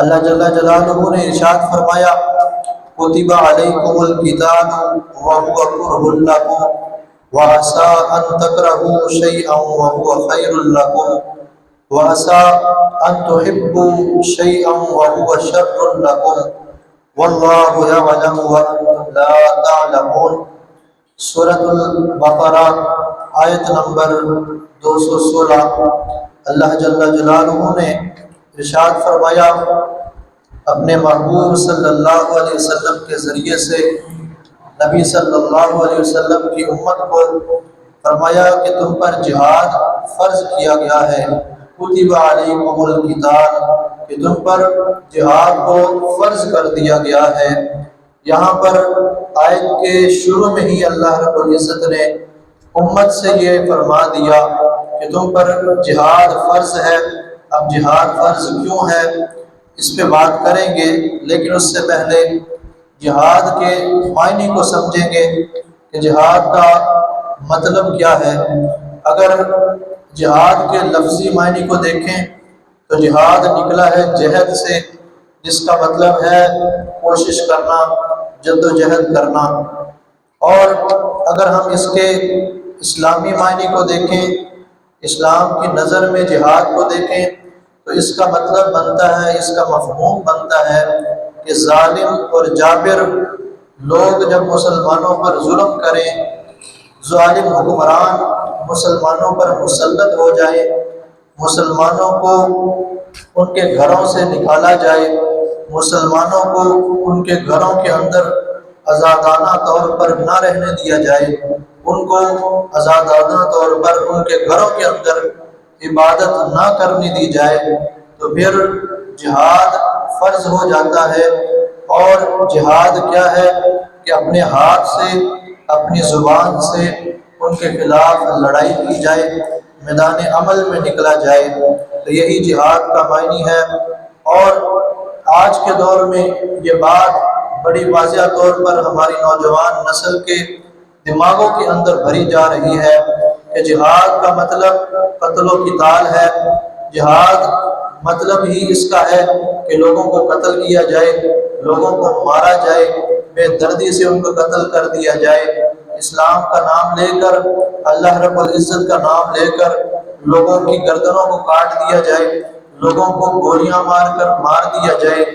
اللہ جل جلالہ نے ارشاد فرمایا کتب علیکم القتال وهو کرہ لکم وعسى ان تکرہوا شیئا وهو خیر لکم وعسى ان تحبوا شیئا وهو شر لکم واللہ یعلم وانتم لا تعلمون۔ سورۃ البقرہ آیت نمبر 216۔ اللہ جل جلالہ نے ارشاد فرمایا اپنے محبوب صلی اللہ علیہ وسلم کے ذریعے سے نبی صلی اللہ علیہ وسلم کی امت کو فرمایا کہ تم پر جہاد فرض کیا گیا ہے، کتب علیکم القتال، کہ تم پر جہاد کو فرض کر دیا گیا ہے۔ یہاں پر آیت کے شروع میں ہی اللہ رب العزت نے امت سے یہ فرما دیا کہ تم پر جہاد فرض ہے۔ اب جہاد فرض کیوں ہے اس پہ بات کریں گے، لیکن اس سے پہلے جہاد کے معنی کو سمجھیں گے کہ جہاد کا مطلب کیا ہے۔ اگر جہاد کے لفظی معنی کو دیکھیں تو جہاد نکلا ہے جہد سے، جس کا مطلب ہے کوشش کرنا، جد و جہد کرنا۔ اور اگر ہم اس کے اسلامی معنی کو دیکھیں، اسلام کی نظر میں جہاد کو دیکھیں تو اس کا مطلب بنتا ہے، اس کا مفہوم بنتا ہے کہ ظالم اور جابر لوگ جب مسلمانوں پر ظلم کریں، ظالم حکمران مسلمانوں پر مسلط ہو جائے، مسلمانوں کو ان کے گھروں سے نکالا جائے، مسلمانوں کو ان کے گھروں کے اندر آزادانہ طور پر نہ رہنے دیا جائے، ان کو آزادانہ طور پر ان کے گھروں کے اندر عبادت نہ کرنے دی جائے، تو پھر جہاد فرض ہو جاتا ہے۔ اور جہاد کیا ہے کہ اپنے ہاتھ سے، اپنی زبان سے ان کے خلاف لڑائی کی جائے، میدان عمل میں نکلا جائے، تو یہی جہاد کا معنی ہے۔ اور آج کے دور میں یہ بات بڑی واضح طور پر ہماری نوجوان نسل کے دماغوں کے اندر بھری جا رہی ہے کہ جہاد کا مطلب قتل و قتال ہے، جہاد مطلب ہی اس کا ہے کہ لوگوں کو قتل کیا جائے، لوگوں کو مارا جائے، بے دردی سے ان کو قتل کر دیا جائے، اسلام کا نام لے کر، اللہ رب العزت کا نام لے کر لوگوں کی گردنوں کو کاٹ دیا جائے، لوگوں کو گولیاں مار کر مار دیا جائے۔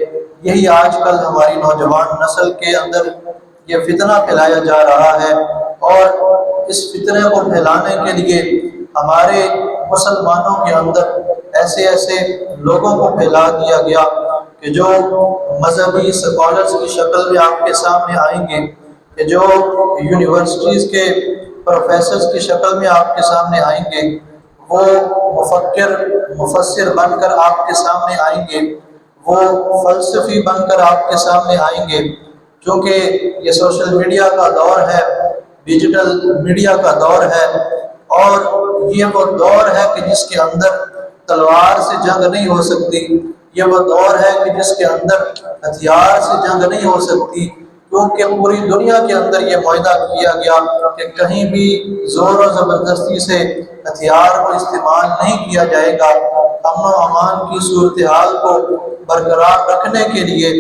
یہی آج کل ہماری نوجوان نسل کے اندر یہ فتنہ پھیلایا جا رہا ہے۔ اور اس فتنے کو پھیلانے کے لیے ہمارے مسلمانوں کے اندر ایسے ایسے لوگوں کو پھیلا دیا گیا کہ جو مذہبی سکالرز کی شکل میں آپ کے سامنے آئیں گے، کہ جو یونیورسٹیز کے پروفیسرز کی شکل میں آپ کے سامنے آئیں گے، وہ مفکر مفسر بن کر آپ کے سامنے آئیں گے، وہ فلسفی بن کر آپ کے سامنے آئیں گے۔ کیونکہ یہ سوشل میڈیا کا دور ہے، ڈیجیٹل میڈیا کا دور ہے، اور یہ وہ دور ہے کہ جس کے اندر تلوار سے جنگ نہیں ہو سکتی، یہ وہ دور ہے کہ جس کے اندر ہتھیار سے جنگ نہیں ہو سکتی، کیونکہ پوری دنیا کے اندر یہ معاہدہ کیا گیا کہ کہیں بھی زور و زبردستی سے ہتھیار کو استعمال نہیں کیا جائے گا۔ امن و امان کی صورتحال کو برقرار رکھنے کے لیے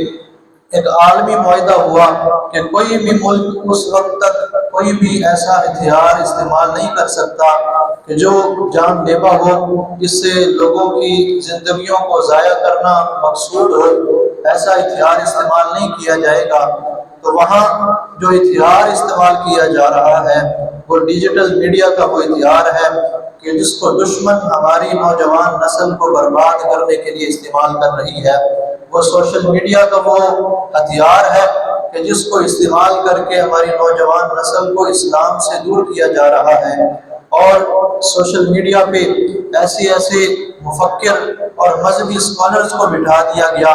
ایک عالمی معاہدہ ہوا کہ کوئی بھی ملک اس وقت تک کوئی بھی ایسا ہتھیار استعمال نہیں کر سکتا کہ جو جان لیوا ہو، جس سے لوگوں کی زندگیوں کو ضائع کرنا مقصود ہو، ایسا ہتھیار استعمال نہیں کیا جائے گا۔ تو وہاں جو ہتھیار استعمال کیا جا رہا ہے وہ ڈیجیٹل میڈیا کا وہ ہتھیار ہے کہ جس کو دشمن ہماری نوجوان نسل کو برباد کرنے کے لیے استعمال کر رہی ہے۔ وہ سوشل میڈیا کا وہ ہتھیار ہے کہ جس کو استعمال کر کے ہماری نوجوان نسل کو اسلام سے دور کیا جا رہا ہے۔ اور سوشل میڈیا پہ ایسے ایسے مفکر اور مذہبی اسکالرز کو بٹھا دیا گیا،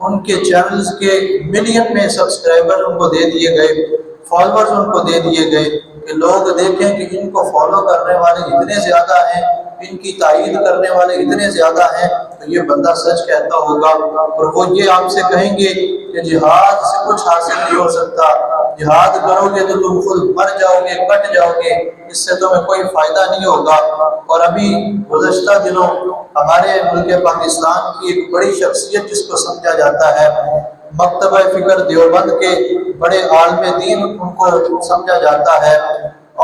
ان کے چینلز کے ملین میں سبسکرائبر ان کو دے دیے گئے، فالورز ان کو دے دیے گئے کہ لوگ دیکھیں کہ ان کو فالو کرنے والے اتنے زیادہ ہیں ان کی تائید کرنے والے اتنے زیادہ ہیں تو یہ بندہ سچ کہتا ہوگا۔ اور وہ یہ آپ سے کہیں گے کہ جہاد سے کچھ حاصل نہیں ہو سکتا، جہاد کرو گے تو تم خود مر جاؤ گے، کٹ جاؤ گے، اس سے تمہیں کوئی فائدہ نہیں ہوگا۔ اور ابھی گزشتہ دنوں ہمارے ملک پاکستان کی ایک بڑی شخصیت جس کو سمجھا جاتا ہے، مکتبہ فکر دیوبند کے بڑے عالم دین ان کو سمجھا جاتا ہے،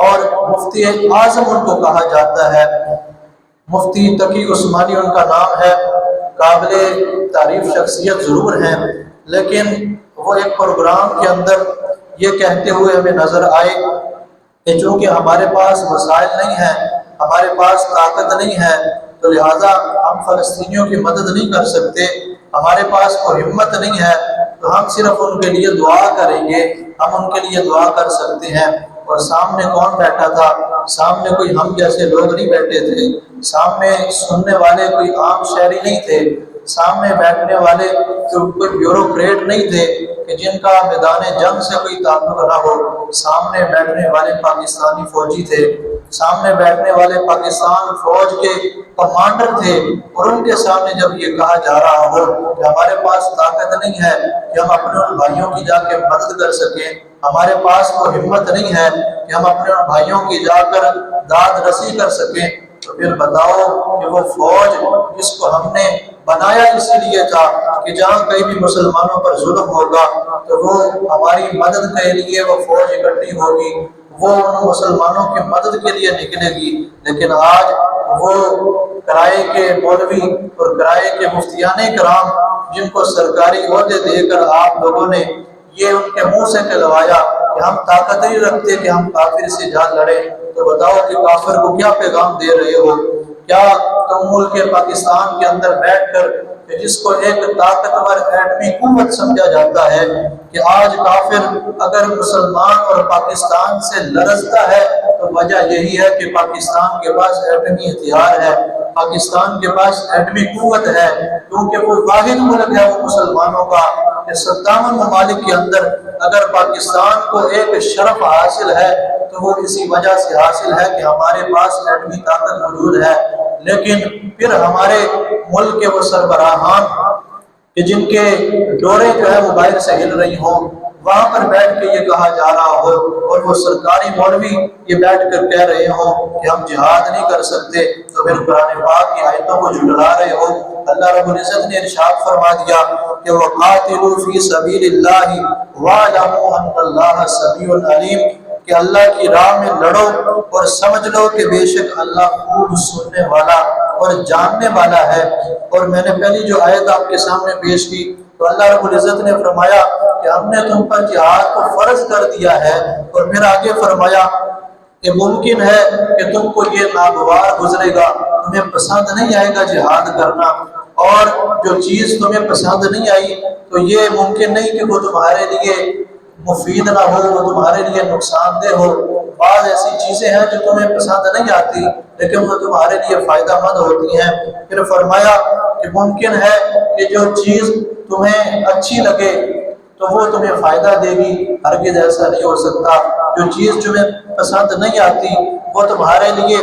اور مفتی اعظم ان کو کہا جاتا ہے، مفتی تقی عثمانی ان کا نام ہے، قابل تعریف شخصیت ضرور ہیں، لیکن وہ ایک پروگرام کے اندر یہ کہتے ہوئے ہمیں نظر آئے کہ چونکہ ہمارے پاس وسائل نہیں ہیں، ہمارے پاس طاقت نہیں ہے، تو لہٰذا ہم فلسطینیوں کی مدد نہیں کر سکتے، ہمارے پاس کوئی ہمت نہیں ہے، تو ہم صرف ان کے لیے دعا کریں گے، ہم ان کے لیے دعا کر سکتے ہیں۔ اور سامنے کون بیٹھا تھا؟ سامنے کوئی ہم جیسے لوگ نہیں بیٹھے تھے، سامنے سننے والے کوئی عام شہری نہیں تھے، سامنے بیٹھنے والے کوئی بیوروکریٹ نہیں تھے کہ جن کا میدان جنگ سے کوئی تعلق نہ ہو، سامنے بیٹھنے والے پاکستانی فوجی تھے، سامنے بیٹھنے والے پاکستان فوج کے کمانڈر تھے، اور ان کے سامنے جب یہ کہا جا رہا ہو کہ ہمارے پاس طاقت نہیں ہے کہ ہم اپنے ان بھائیوں کی جا کے مدد کر سکیں، ہمارے پاس وہ ہمت نہیں ہے کہ ہم اپنے ان بھائیوں کی جا کر داد رسی کر سکیں، تو پھر بتاؤ کہ وہ فوج جس کو ہم نے بنایا اسی لیے تھا کہ جہاں کہیں بھی مسلمانوں پر ظلم ہوگا تو وہ ہماری مدد کے لیے وہ فوج اکٹھی ہوگی، وہ ان مسلمانوں کی مدد کے لیے نکلے گی، لیکن آج وہ کرائے کے مولوی اور کرائے کے مفتیان کرام جن کو سرکاری عہدے دے کر آپ لوگوں نے یہ ان کے منہ سے کہلوایا کہ ہم طاقت نہیں رکھتے کہ ہم کافر سے جا لڑیں، تو بتاؤ کہ کافر کو کیا پیغام دے رہے ہو؟ کیا تم ملک پاکستان کے اندر بیٹھ کر کہ جس کو ایک طاقتور ایٹمی قوت سمجھا جاتا ہے کہ آج کافر اگر مسلمان اور پاکستان سے لرزتا ہے تو وجہ یہی ہے کہ پاکستان کے پاس ایٹمی ہتھیار ہے، پاکستان کے پاس ایٹمی قوت ہے، کیونکہ وہ واحد ملک ہے وہ مسلمانوں کا کہ 57 ممالک کے اندر اگر پاکستان کو ایک شرف حاصل ہے تو وہ اسی وجہ سے حاصل ہے کہ ہمارے پاس ایٹمی طاقت موجود ہے۔ لیکن پھر ہمارے ملک کے وہ سربراہان کہ جن کے ڈورے جو ہے موبائل سے ہل رہی ہوں، وہاں پر بیٹھ کے یہ کہا جا رہا ہو اور وہ سرکاری مولوی یہ بیٹھ کر کہہ رہے ہوں کہ ہم جہاد نہیں کر سکتے، تو پھر قرآن پاک کی آیتوں کو جھٹلا رہے ہو۔ اللہ رب العزت نے ارشاد فرما دیا کہ وَقَاتِلُوا فِي سَبِيلِ اللَّهِ وَاعْلَمُوا أَنَّ اللَّهَ سَمِيعٌ عَلِيمٌ، کہ اللہ کی راہ میں لڑو اور سمجھ لو کہ بے شک اللہ خوب سننے والا اور جاننے والا ہے۔ اور میں نے پہلی جو آیت آپ کے سامنے پیش کی تو اللہ رب العزت نے فرمایا کہ ہم نے تم پر جہاد کو فرض کر دیا ہے، اور پھر آگے فرمایا کہ ممکن ہے کہ تم کو یہ ناگوار گزرے گا، تمہیں پسند نہیں آئے گا جہاد کرنا، اور جو چیز تمہیں پسند نہیں آئی تو یہ ممکن نہیں کہ وہ تمہارے لیے مفید نہ ہو، وہ تمہارے لیے نقصان دہ ہو۔ بعض ایسی چیزیں ہیں جو تمہیں پسند نہیں آتی لیکن وہ تمہارے لیے فائدہ مند ہوتی ہیں۔ پھر فرمایا کہ ممکن ہے کہ جو چیز تمہیں اچھی لگے تو وہ تمہیں فائدہ دے گی، ہرگز ایسا نہیں ہو سکتا۔ جو چیز تمہیں پسند نہیں آتی وہ تمہارے لیے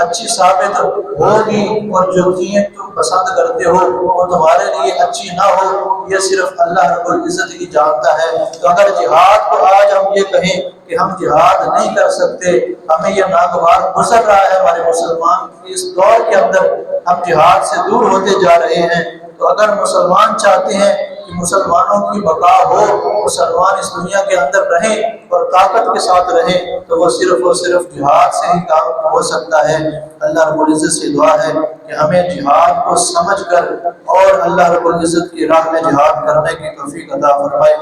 اچھی ثابت ہوگی، اور جو چیز تم پسند کرتے ہو وہ تمہارے لیے اچھی نہ ہو، یہ صرف اللہ رب العزت ہی جانتا ہے۔ تو اگر جہاد کو آج ہم یہ کہیں کہ ہم جہاد نہیں کر سکتے، ہمیں یہ ناگوار گزر رہا ہے ہمارے مسلمان اس دور کے اندر، ہم جہاد سے دور ہوتے جا رہے ہیں، تو اگر مسلمان چاہتے ہیں کہ مسلمانوں کی بقا ہو، مسلمان اس دنیا کے اندر رہیں اور طاقت کے ساتھ رہیں، تو وہ صرف جہاد سے ہی کام ہو سکتا ہے۔ اللہ رب العزت سے دعا ہے کہ ہمیں جہاد کو سمجھ کر اور اللہ رب العزت کی راہ میں جہاد کرنے کی توفیق عطا فرمائے۔